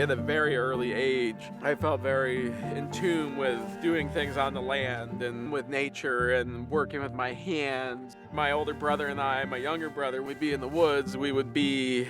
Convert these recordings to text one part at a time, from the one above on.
At a very early age, I felt very in tune with doing things on the land and with nature and working with my hands. My older brother and I, my younger brother, we'd be in the woods, we would be,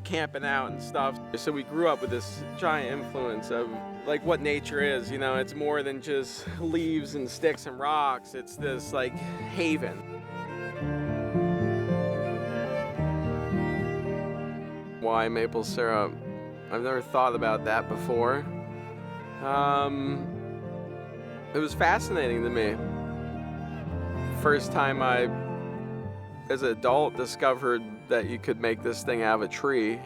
camping out and stuff. So we grew up with this giant influence of like what nature is, it's more than just leaves and sticks and rocks. It's this like haven. Why maple syrup? I've never thought about that before. It was fascinating to me. First time I, as an adult, discovered that you could make this thing out of a tree,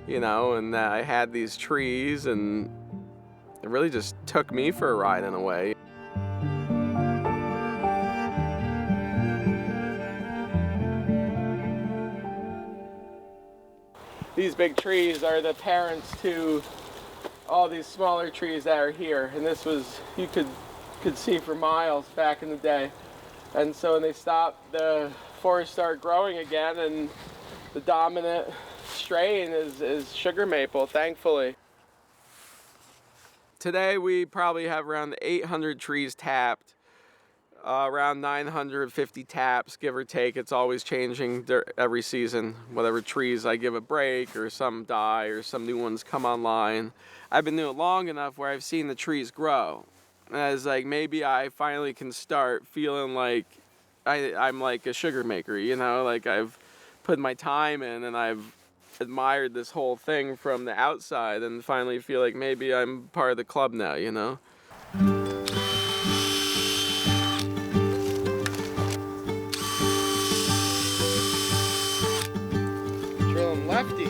and that I had these trees, and it really just took me for a ride in a way. These big trees are the parents to all these smaller trees that are here, and this was, you could see for miles back in the day. And so when they stopped, the forests start growing again, and the dominant strain is sugar maple, thankfully. Today we probably have around 800 trees tapped. Around 950 taps, give or take. It's always changing every season. Whatever trees I give a break, or some die, or some new ones come online. I've been doing it long enough where I've seen the trees grow. As like maybe I finally can start feeling like I'm like a sugar maker, like I've put my time in and I've admired this whole thing from the outside and finally feel like maybe I'm part of the club now, Lefty.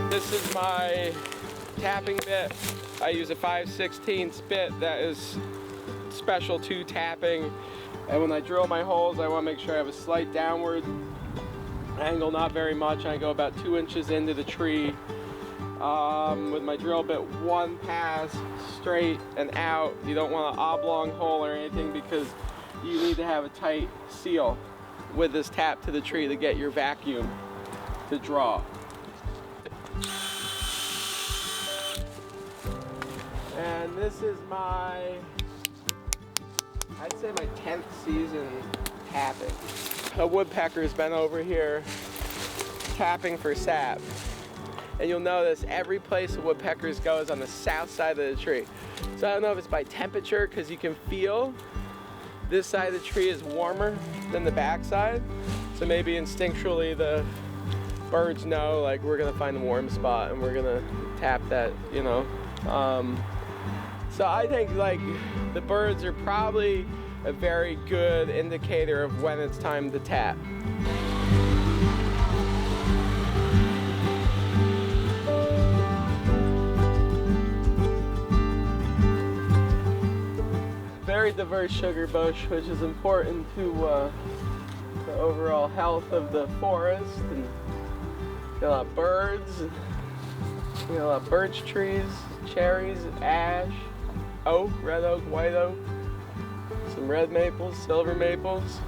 This is my tapping bit. I use a 5/16 bit that is special to tapping. And when I drill my holes, I want to make sure I have a slight downward angle, not very much. I go about 2 inches into the tree. With my drill bit, one pass straight and out. You don't want an oblong hole or anything because you need to have a tight seal with this tap to the tree to get your vacuum to draw. And this is I'd say my 10th season tapping. A woodpecker's been over here tapping for sap. And you'll notice every place the woodpeckers go is on the south side of the tree. So I don't know if it's by temperature, because you can feel this side of the tree is warmer than the back side. So maybe instinctually the birds know, like, we're gonna find a warm spot and we're gonna tap that, So I think like the birds are probably a very good indicator of when it's time to tap. Very diverse sugar bush, which is important to the overall health of the forest. And got a lot of birds, and we got a lot of birch trees, cherries, ash, oak, red oak, white oak, some red maples, silver maples,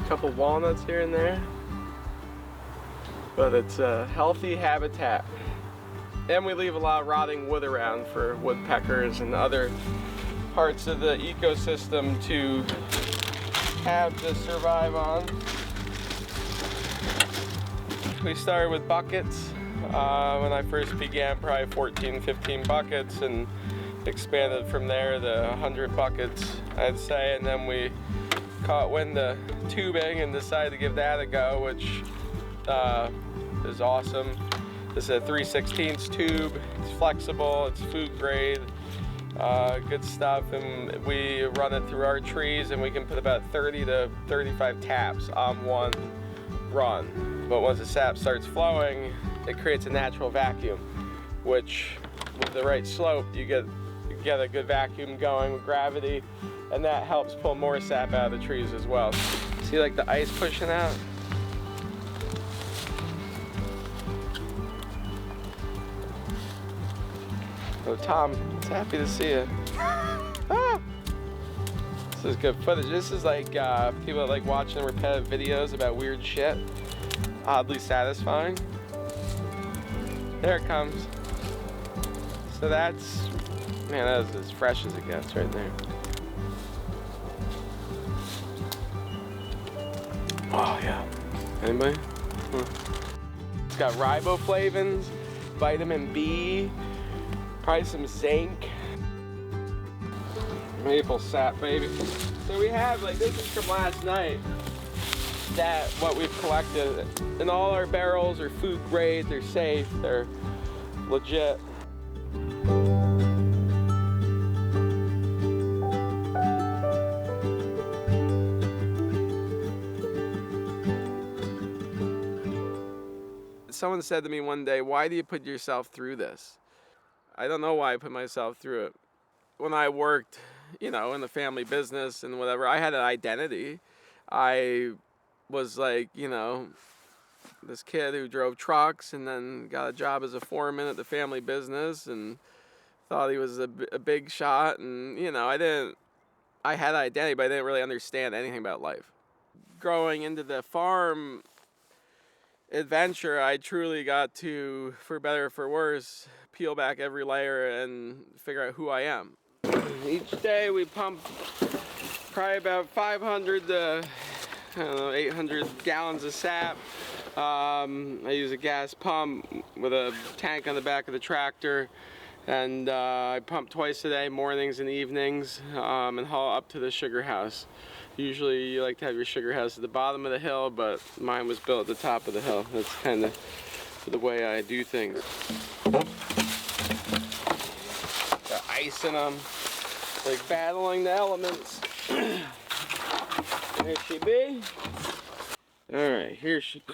a couple walnuts here and there. But it's a healthy habitat. And we leave a lot of rotting wood around for woodpeckers and other parts of the ecosystem to have to survive on. We started with buckets. When I first began, probably 14, 15 buckets, and expanded from there to 100 buckets, I'd say. And then we caught wind of tubing and decided to give that a go, which is awesome. This is a 3/16 tube. It's flexible, it's food grade. Good stuff, and we run it through our trees, and we can put about 30 to 35 taps on one run. But once the sap starts flowing, it creates a natural vacuum, which with the right slope, you get a good vacuum going with gravity, and that helps pull more sap out of the trees as well. See like the ice pushing out? So Tom, it's happy to see you. Ah! This is good footage. This is like people that like watching repetitive videos about weird shit. Oddly satisfying. There it comes. So that's, man, that was as fresh as it gets right there. Oh yeah. Anybody? It's got riboflavins, vitamin B, probably some zinc, maple sap, baby. So we have, like, this is from last night, that what we've collected. And all our barrels are food grade, they're safe, they're legit. Someone said to me one day, why do you put yourself through this? I don't know why I put myself through it. When I worked, you know, in the family business and whatever, I had an identity. I was like, you know, this kid who drove trucks and then got a job as a foreman at the family business and thought he was a big shot. And, you know, I had an identity, but I didn't really understand anything about life. Growing into the farm adventure, I truly got to, for better or for worse, peel back every layer and figure out who I am. Each day we pump probably about 500 to, I don't know, 800 gallons of sap. I use a gas pump with a tank on the back of the tractor, and I pump twice a day, mornings and evenings, and haul up to the sugar house. Usually you like to have your sugar house at the bottom of the hill, but mine was built at the top of the hill. That's kind of the way I do things. Got ice in them, like battling the elements. There she be. All right, here she be.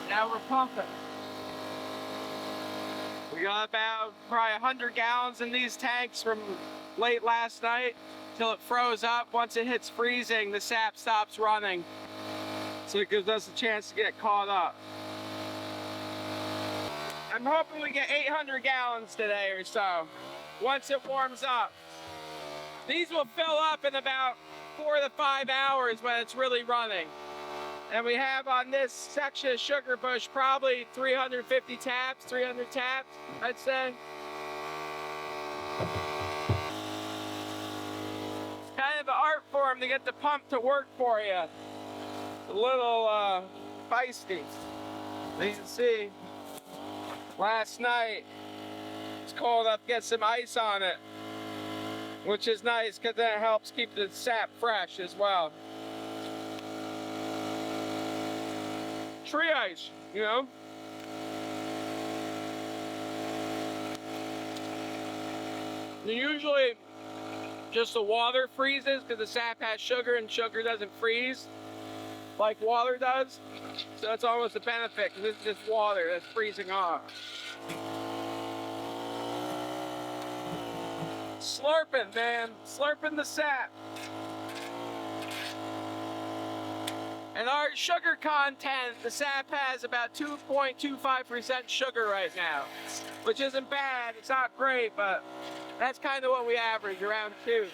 Now we're pumping. We got about probably 100 gallons in these tanks from late last night till it froze up. Once it hits freezing, the sap stops running. So it gives us a chance to get caught up. I'm hoping we get 800 gallons today or so, once it warms up. These will fill up in about 4 to 5 hours when it's really running. And we have on this section of Sugar Bush probably 350 taps, 300 taps, I'd say. It's kind of an art form to get the pump to work for you. A little feisty. As you can see, last night it's cold enough to get some ice on it, which is nice because that helps keep the sap fresh as well. Tree ice, you know. And usually just the water freezes because the sap has sugar and sugar doesn't freeze like water does. So that's almost a benefit because this is just water that's freezing off. Slurping, man. Slurping the sap. And our sugar content, the sap has about 2.25% sugar right now, which isn't bad. It's not great, but that's kind of what we average, around 2.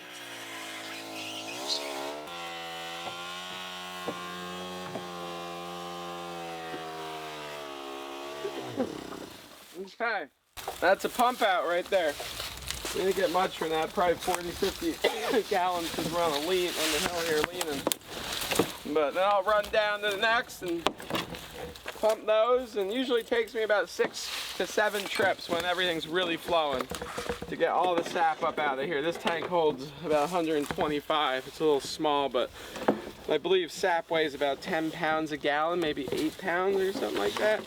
Okay, that's a pump out right there. We didn't get much from that, probably 40, 50 gallons because we're on the hill here leaning. But then I'll run down to the next and pump those, and usually takes me about 6 to 7 trips when everything's really flowing to get all the sap up out of here. This tank holds about 125. It's a little small, but I believe sap weighs about 10 pounds a gallon, maybe 8 pounds or something like that.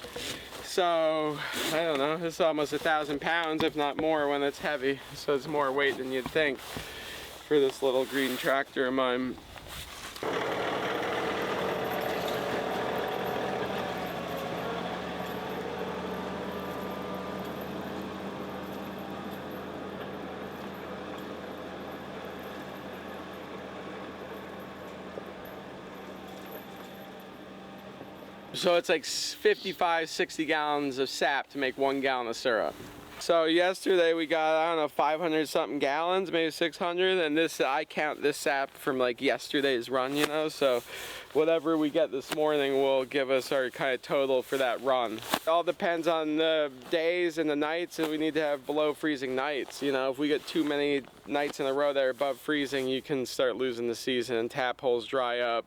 So, I don't know, it's almost 1,000 pounds, if not more, when it's heavy. So it's more weight than you'd think for this little green tractor of mine. So it's like 55, 60 gallons of sap to make 1 gallon of syrup. So yesterday we got, I don't know, 500 something gallons, maybe 600, and this, I count this sap from like yesterday's run, you know, so whatever we get this morning will give us our kind of total for that run. It all depends on the days and the nights, and we need to have below freezing nights. You know, if we get too many nights in a row that are above freezing, you can start losing the season, and tap holes dry up,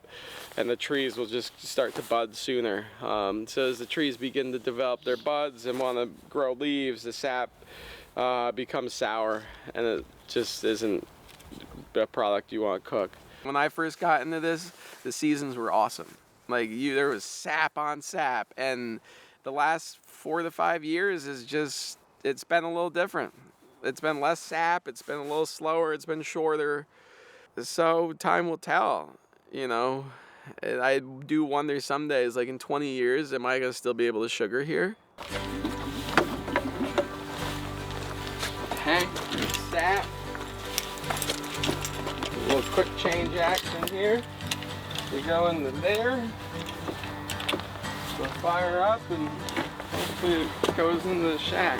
and the trees will just start to bud sooner. So as the trees begin to develop their buds and want to grow leaves, the sap becomes sour, and it just isn't a product you want to cook. When I first got into this, the seasons were awesome. Like there was sap on sap, and the last 4 to 5 years is just, it's been a little different. It's been less sap, it's been a little slower, it's been shorter. So time will tell, you know. I do wonder some days, like in 20 years, am I gonna still be able to sugar here? Tank, sap. A little quick change action here. We go into there. We'll fire up and hopefully it goes into the shack.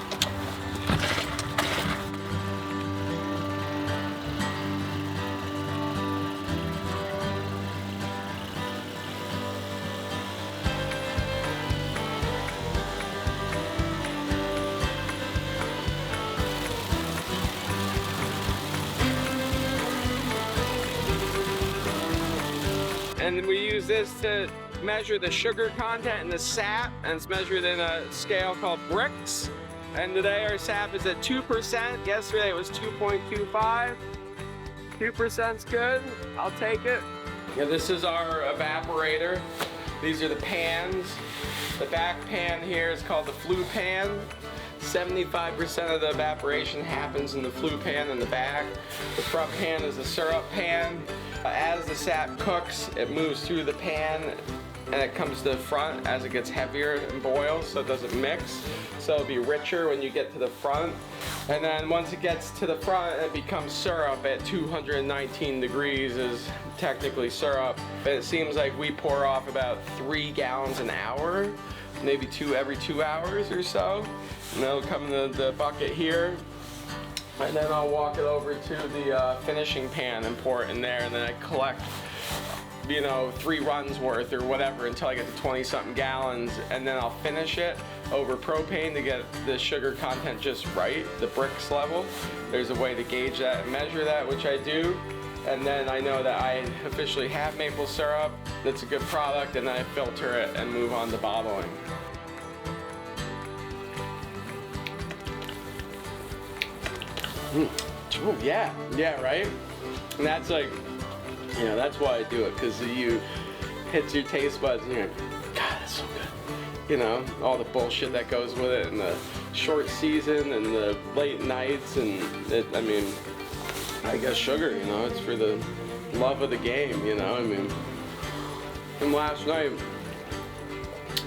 And we use this to measure the sugar content in the sap, and it's measured in a scale called Brix. And today our sap is at 2%. Yesterday it was 2.25. 2%'s good. I'll take it. Yeah, this is our evaporator. These are the pans. The back pan here is called the flue pan. 75% of the evaporation happens in the flue pan in the back. The front pan is the syrup pan. As the sap cooks, it moves through the pan and it comes to the front as it gets heavier and boils, so it doesn't mix. So it'll be richer when you get to the front. And then once it gets to the front, it becomes syrup at 219 degrees is technically syrup. And it seems like we pour off about 3 gallons an hour, maybe every 2 hours or so. And that'll come in the bucket here. And then I'll walk it over to the finishing pan and pour it in there, and then I collect, you know, 3 runs worth or whatever until I get to 20 something gallons, and then I'll finish it over propane to get the sugar content just right, the Brix level. There's a way to gauge that and measure that, which I do, and then I know that I officially have maple syrup, that's a good product, and then I filter it and move on to bottling. Oh yeah, right? And that's like, you know, that's why I do it, because you hits your taste buds and you're like, God, that's so good. You know, all the bullshit that goes with it, and the short season and the late nights, and I mean, I guess sugar, you know, it's for the love of the game, you know, I mean. And last night,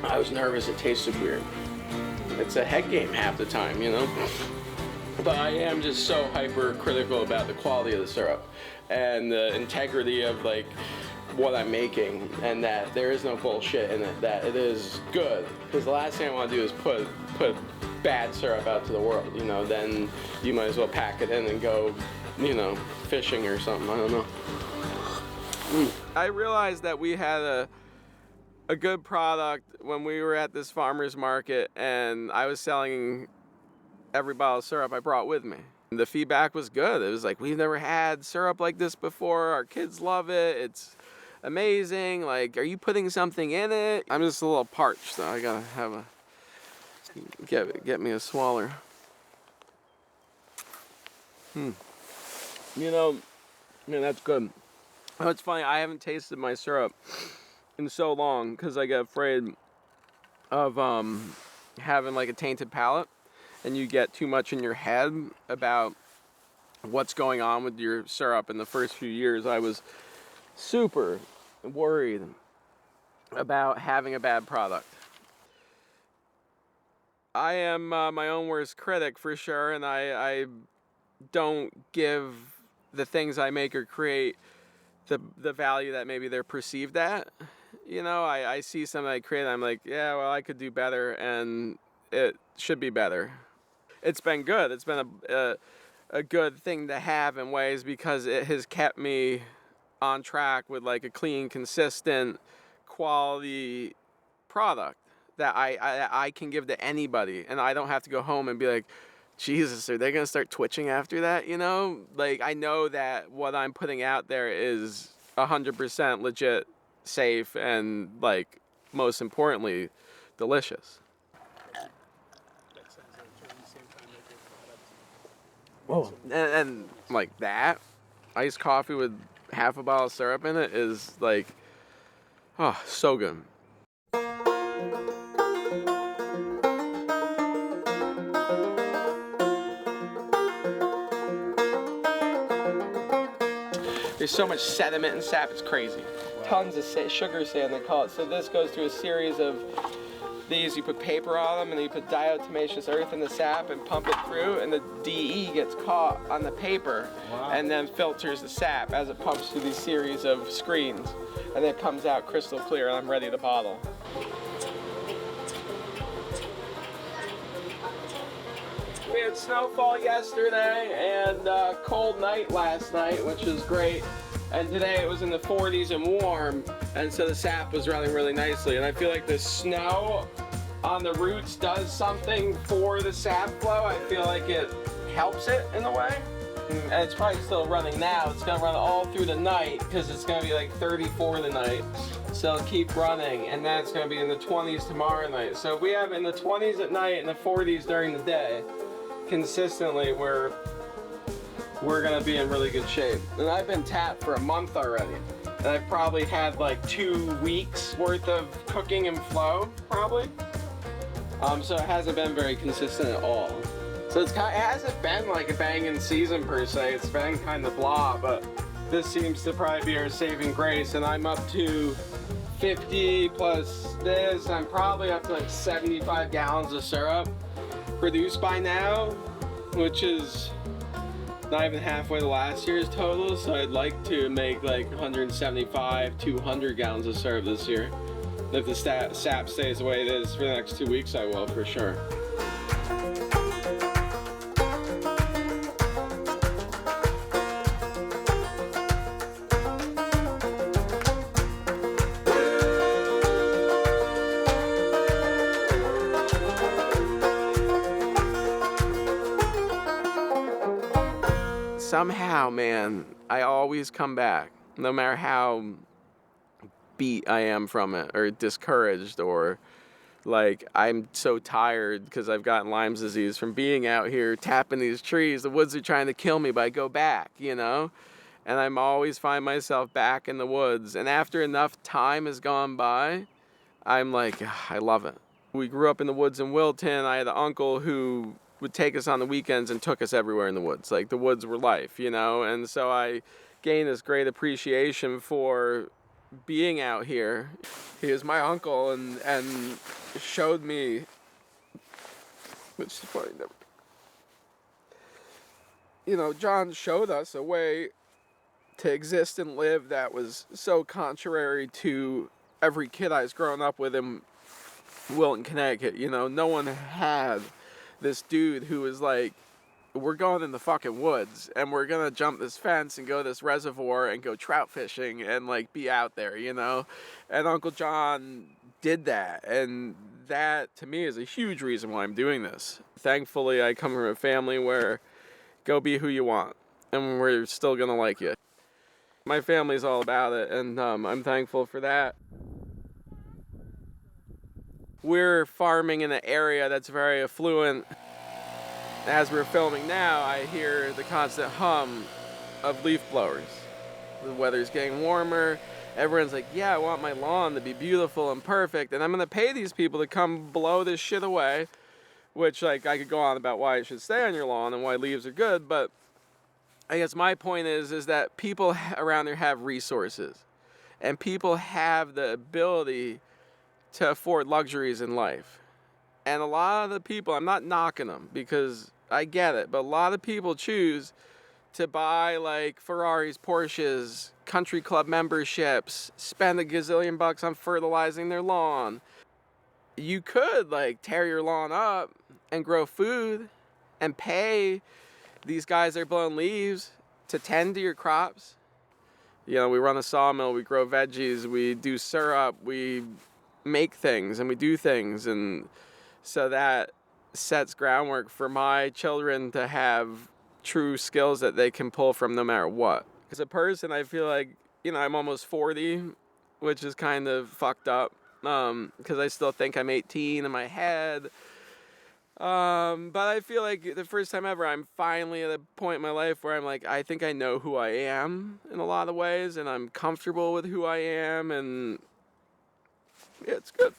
I was nervous, it tasted weird. It's a head game half the time, you know? But I am just so hypercritical about the quality of the syrup and the integrity of like what I'm making, and that there is no bullshit in it, that it is good. Because the last thing I want to do is put bad syrup out to the world, you know, then you might as well pack it in and go, you know, fishing or something, I don't know. I realized that we had a good product when we were at this farmer's market, and I was selling every bottle of syrup I brought with me. The feedback was good. It was like, we've never had syrup like this before. Our kids love it. It's amazing. Like, are you putting something in it? I'm just a little parched, so I gotta have get me a swaller. You know, man, that's good. Oh, it's funny. I haven't tasted my syrup in so long because I get afraid of having like a tainted palate, and you get too much in your head about what's going on with your syrup. In the first few years, I was super worried about having a bad product. I am my own worst critic for sure, and I don't give the things I make or create the value that maybe they're perceived at. You know, I see something I create, and I'm like, yeah, well, I could do better, and it should be better. It's been good. It's been a good thing to have in ways because it has kept me on track with like a clean, consistent, quality product that I can give to anybody, and I don't have to go home and be like, Jesus, are they gonna start twitching after that? You know, like I know that what I'm putting out there is 100% legit, safe, and like most importantly, delicious. Whoa. And like that, iced coffee with half a bottle of syrup in it is like, oh, so good. There's so much sediment and sap, it's crazy. Tons of sugar sand, they call it. So this goes through a series of these. You put paper on them, and then you put diatomaceous earth in the sap and pump it through, and the DE gets caught on the paper. Wow. And then filters the sap as it pumps through these series of screens, and then it comes out crystal clear, and I'm ready to bottle. We had snowfall yesterday and a cold night last night, which was great. And today it was in the 40s and warm, and so the sap was running really nicely. And I feel like the snow on the roots does something for the sap flow. I feel like it helps it in a way. And it's probably still running now. It's gonna run all through the night because it's gonna be like 34 tonight. So it'll keep running, and then it's gonna be in the 20s tomorrow night. So if we have in the 20s at night and the 40s during the day, consistently, we're gonna be in really good shape. And I've been tapped for a month already, and I've probably had like 2 weeks worth of cooking and flow, probably. So it hasn't been very consistent at all. So it hasn't been like a banging season per se. It's been kind of blah, but this seems to probably be our saving grace. And I'm up to 50 plus this. I'm probably up to like 75 gallons of syrup produced by now, which is not even halfway to last year's total. So I'd like to make like 175, 200 gallons of syrup this year. If the sap stays the way it is for the next 2 weeks, I will for sure. Somehow, man, I always come back, no matter how beat I am from it, or discouraged, or like I'm so tired because I've gotten Lyme's disease from being out here tapping these trees. The woods are trying to kill me, but I go back, you know? And I'm always find myself back in the woods. And after enough time has gone by, I'm like, I love it. We grew up in the woods in Wilton. I had an uncle who would take us on the weekends and took us everywhere in the woods. Like the woods were life, you know? And so I gained this great appreciation for being out here. He was my uncle and showed me, which is funny, never, you know, John showed us a way to exist and live that was so contrary to every kid I was growing up with in Wilton, Connecticut. You know, no one had this dude who was like, we're going in the fucking woods and we're gonna jump this fence and go to this reservoir and go trout fishing and like be out there, you know? And Uncle John did that, and that to me is a huge reason why I'm doing this. Thankfully, I come from a family where go be who you want and we're still gonna like you. My family's all about it, and I'm thankful for that. We're farming in an area that's very affluent. As we're filming now, I hear the constant hum of leaf blowers. The weather's getting warmer. Everyone's like, yeah, I want my lawn to be beautiful and perfect, and I'm gonna pay these people to come blow this shit away, which like I could go on about why it should stay on your lawn and why leaves are good, but I guess my point is that people around here have resources, and people have the ability to afford luxuries in life. And a lot of the people, I'm not knocking them because I get it, but a lot of people choose to buy like Ferraris, Porsches, country club memberships, spend a gazillion bucks on fertilizing their lawn. You could like tear your lawn up and grow food and pay these guys that are blowing leaves to tend to your crops. You know, we run a sawmill, we grow veggies, we do syrup, we make things and we do things, and so that sets groundwork for my children to have true skills that they can pull from no matter what. As a person, I feel like, you know, I'm almost 40, which is kind of fucked up, because I still think I'm 18 in my head. But I feel like the first time ever, I'm finally at a point in my life where I'm like, I think I know who I am in a lot of ways, and I'm comfortable with who I am, and yeah, it's good.